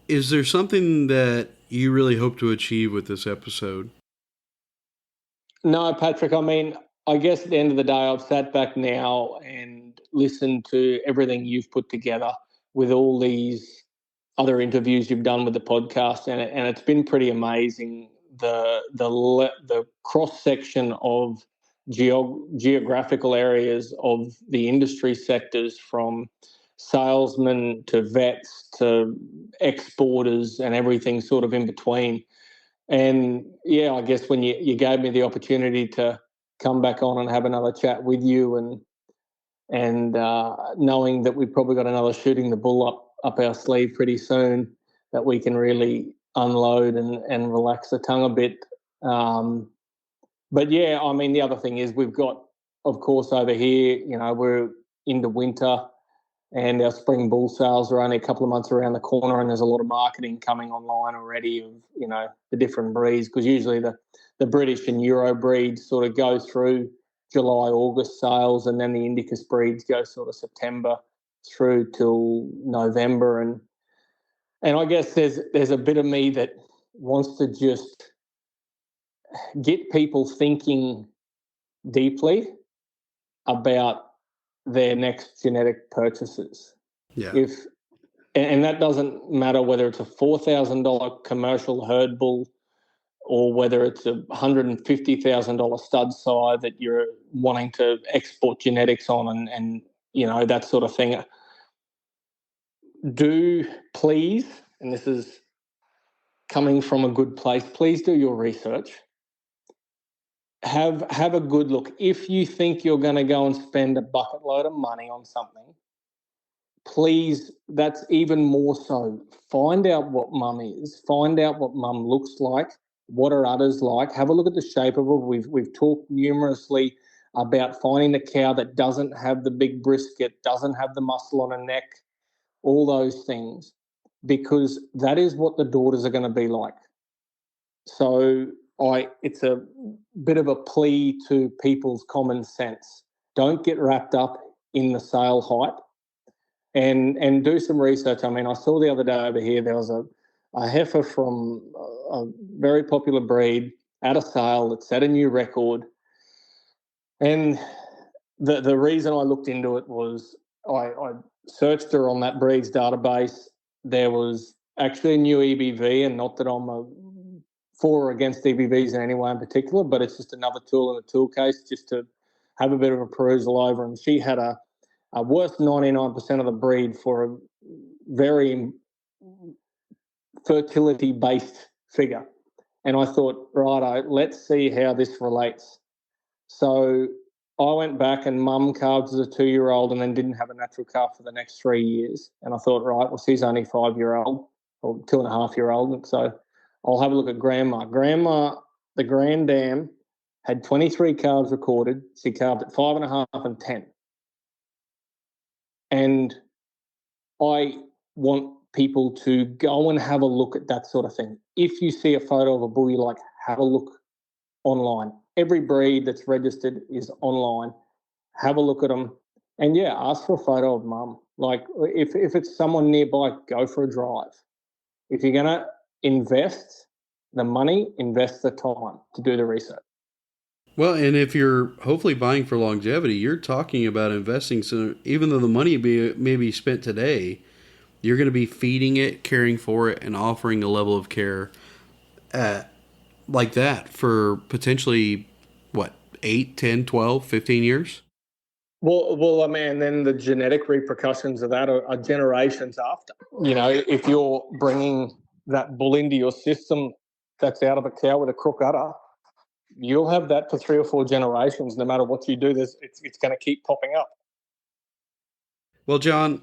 is there something that you really hope to achieve with this episode? No, Patrick, I mean, I guess at the end of the day, I've sat back now and listened to everything you've put together with all these other interviews you've done with the podcast, and it's been pretty amazing, the cross section of geographical areas of the industry sectors, from salesmen to vets to exporters and everything sort of in between. And yeah, I guess when you gave me the opportunity to come back on and have another chat with you, and knowing that we've probably got another shooting the bull up our sleeve pretty soon, that we can really unload and relax the tongue a bit. But yeah, I mean, the other thing is we've got, of course, over here, we're into winter, and our spring bull sales are only a couple of months around the corner, and there's a lot of marketing coming online already of, the different breeds, because usually the British and Euro breeds sort of go through July, August sales, and then the Indicus breeds go sort of September through till November. And I guess there's a bit of me that wants to just get people thinking deeply about their next genetic purchases. Yeah. And that doesn't matter whether it's a $4,000 commercial herd bull or whether it's a $150,000 stud sire that you're wanting to export genetics on, and that sort of thing. Do please, and this is coming from a good place, please do your research. Have a good look. If you think you're going to go and spend a bucket load of money on something, please, that's even more so. Find out what mum is. Find out what mum looks like. What are udders like? Have a look at the shape of her. We've talked numerously about finding the cow that doesn't have the big brisket, doesn't have the muscle on her neck, all those things, because that is what the daughters are going to be like. So it's a bit of a plea to people's common sense. Don't get wrapped up in the sale hype, and do some research. I mean, I saw the other day over here there was a heifer from a very popular breed at a sale that set a new record. And the reason I looked into it was I searched her on that breed's database. There was actually a new EBV, and not that I'm for or against EBVs in any way in particular, but it's just another tool in the tool case just to have a bit of a perusal over. And she had a worth 99% of the breed for a very fertility-based figure. And I thought, righto, let's see how this relates. So I went back, and mum calved as a 2-year-old and then didn't have a natural calf for the next 3 years. And I thought, right, well, she's only 5-year-old or 2.5-year-old. So I'll have a look at grandma. Grandma, the grand dam, had 23 calves recorded. She calved at 5.5 and 10. And I want people to go and have a look at that sort of thing. If you see a photo of a bull you like, have a look online. Every breed that's registered is online. Have a look at them. And, yeah, ask for a photo of mum. Like, if it's someone nearby, go for a drive. If you're going to invest the money, invest the time to do the research. Well, and if you're hopefully buying for longevity, you're talking about investing. So even though the money may be spent today, you're going to be feeding it, caring for it, and offering a level of care like that for potentially, 8, 10, 12, 15 years? Well, I mean, then the genetic repercussions of that are generations after. If you're bringing that bull into your system that's out of a cow with a crook udder, you'll have that for 3 or 4 generations. No matter what you do, it's going to keep popping up. Well, John,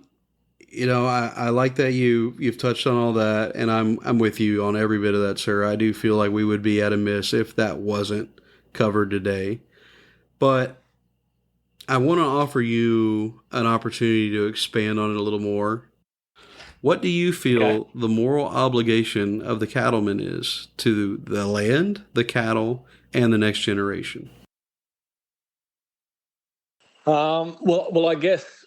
I like that you've touched on all that, and I'm with you on every bit of that, sir. I do feel like we would be at a miss if that wasn't covered today. But I want to offer you an opportunity to expand on it a little more. What do you feel the moral obligation of the cattleman is to the land, the cattle, and the next generation? Well, I guess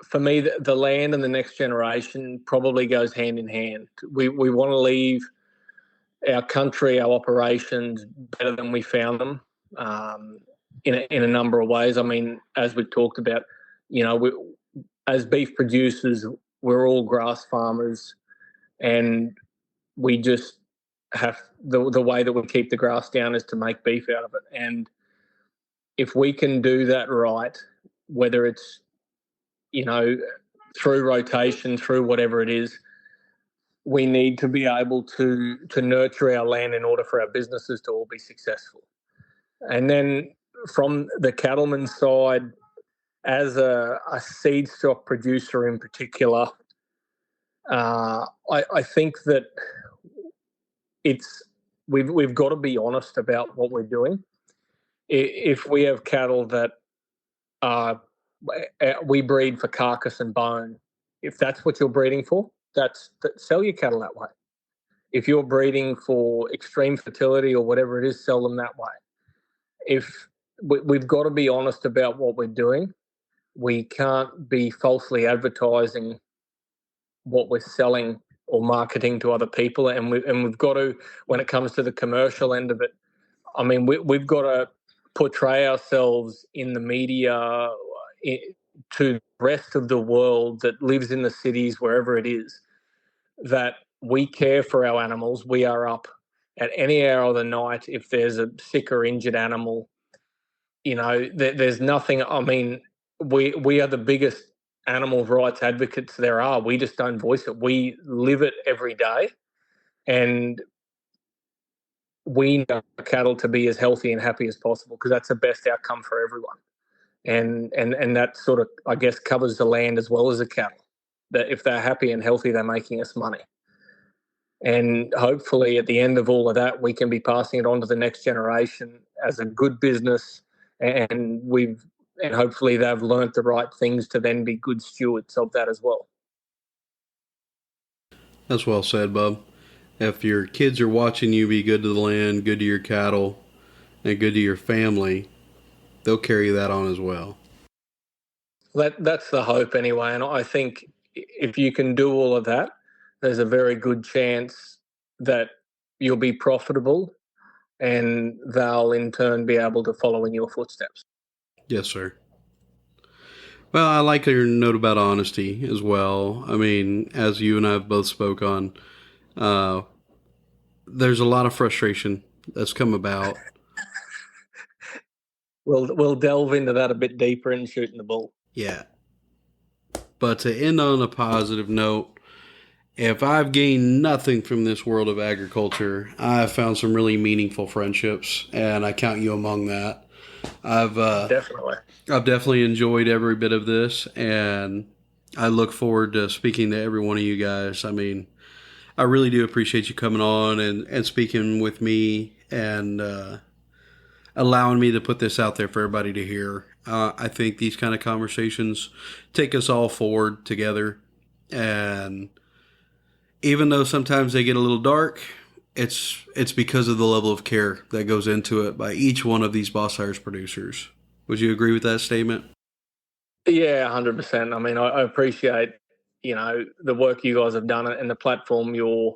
for me, the land and the next generation probably goes hand in hand. We want to leave our country, our operations better than we found them, in a number of ways. I mean, as we've talked about, as beef producers, we're all grass farmers, and we just have the way that we keep the grass down is to make beef out of it. And if we can do that right, whether it's, through rotation, through whatever it is, we need to be able to nurture our land in order for our businesses to all be successful. And then from the cattleman side, as a seed stock producer in particular, I think that we've got to be honest about what we're doing. If we have cattle that we breed for carcass and bone, if that's what you're breeding for, sell your cattle that way. If you're breeding for extreme fertility or whatever it is, sell them that way. If we've got to be honest about what we're doing, we can't be falsely advertising what we're selling or marketing to other people, and we've got to, when it comes to the commercial end of it, I mean, we've got to portray ourselves in the media to the rest of the world that lives in the cities, wherever it is, that we care for our animals. We are up at any hour of the night if there's a sick or injured animal. There's nothing. I mean, we are the biggest animal rights advocates there are. We just don't voice it. We live it every day, and we need cattle to be as healthy and happy as possible, because that's the best outcome for everyone. And that sort of, I guess, covers the land as well as the cattle. That if they're happy and healthy, they're making us money. And hopefully at the end of all of that, we can be passing it on to the next generation as a good business, and hopefully they've learnt the right things to then be good stewards of that as well. That's well said, Bub. If your kids are watching you be good to the land, good to your cattle, and good to your family, they'll carry that on as well. That's the hope anyway. And I think if you can do all of that, there's a very good chance that you'll be profitable, and they'll in turn be able to follow in your footsteps. Yes, sir. Well, I like your note about honesty as well. I mean, as you and I have both spoke on, there's a lot of frustration that's come about. We'll delve into that a bit deeper in shooting the bull. Yeah. But to end on a positive note, if I've gained nothing from this world of agriculture, I've found some really meaningful friendships, and I count you among that. I've definitely enjoyed every bit of this, and I look forward to speaking to every one of you guys. I mean, I really do appreciate you coming on and speaking with me and allowing me to put this out there for everybody to hear. I think these kind of conversations take us all forward together, and even though sometimes they get a little dark, it's because of the level of care that goes into it by each one of these Boss Sires producers. Would you agree with that statement? Yeah, 100%. I mean, I appreciate, the work you guys have done and the platform you're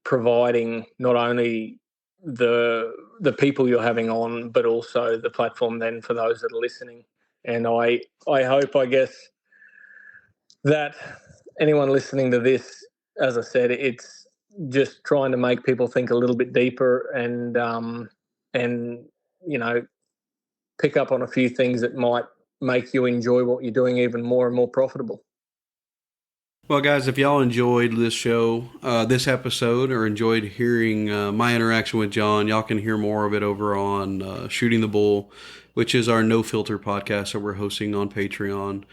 providing, not only the people you're having on, but also the platform then for those that are listening. And I hope, I guess, that anyone listening to this, as I said, it's just trying to make people think a little bit deeper and pick up on a few things that might make you enjoy what you're doing even more and more profitable. Well, guys, if y'all enjoyed this show, this episode, or enjoyed hearing my interaction with John, y'all can hear more of it over on Shooting the Bull, which is our no-filter podcast that we're hosting on Patreon.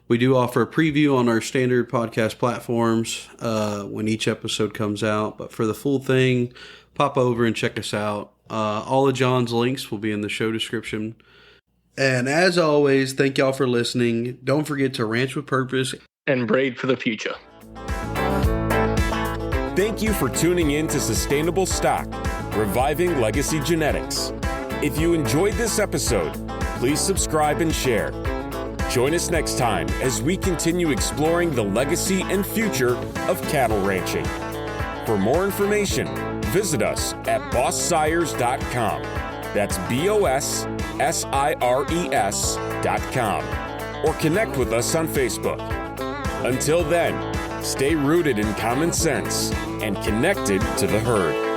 We do offer a preview on our standard podcast platforms when each episode comes out. But for the full thing, pop over and check us out. All of John's links will be in the show description. And as always, thank y'all for listening. Don't forget to ranch with purpose and breed for the future. Thank you for tuning in to Sustainable Stock, Reviving Legacy Genetics. If you enjoyed this episode, please subscribe and share. Join us next time as we continue exploring the legacy and future of cattle ranching. For more information, visit us at bosssires.com. That's BOSSIRES.com. or connect with us on Facebook. Until then, stay rooted in common sense and connected to the herd.